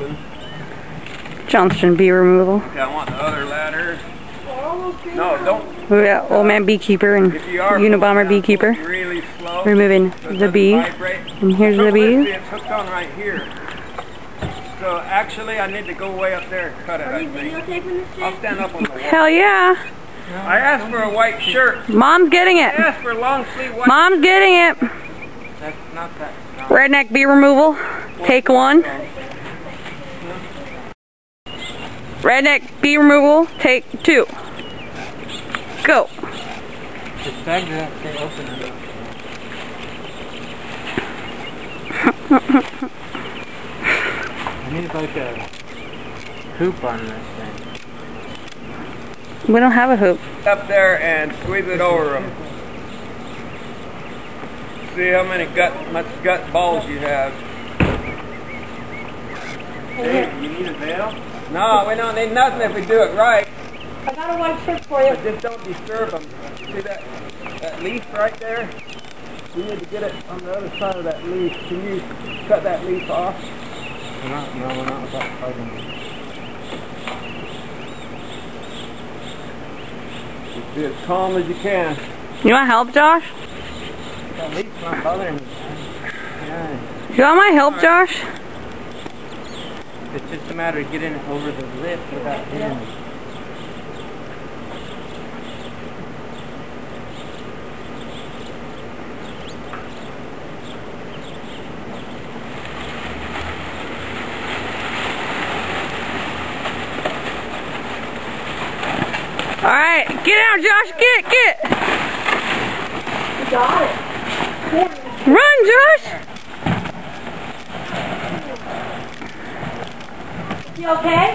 Johnston. Johnston bee removal. Yeah, I want the other ladder. No, don't. We got Old Man Beekeeper and Unabomber Beekeeper. Really slow. Removing the bees. And here's the bees. It's hooked on right here. So actually, I need to go way up there and cut it. I think. I'll stand up on the wall. Hell yeah! I asked for a white shirt. Mom's getting it. I asked for a long sleeve white. Mom's getting it. That's not that. No. Redneck bee removal. Take 1. Redneck bee removal. Take 2. Go. The bags have to stay open enough. I need like a hoop on this thing. We don't have a hoop. Up there and squeeze it over them. See how much gut balls you have. Hey, you need a veil? No, we don't need nothing if we do it right. I got a white shirt for you. But just don't disturb them. See that leaf right there? We need to get it on the other side of that leaf. Can you cut that leaf off? No, we're not without fighting it. Just be as calm as you can. You want help, Josh? That leaf's not bothering me. Yeah. You want my help, Josh? It's just a matter of getting it over the lip without hitting it. Alright, get out, Josh, get! You got it. Run, Josh! You okay?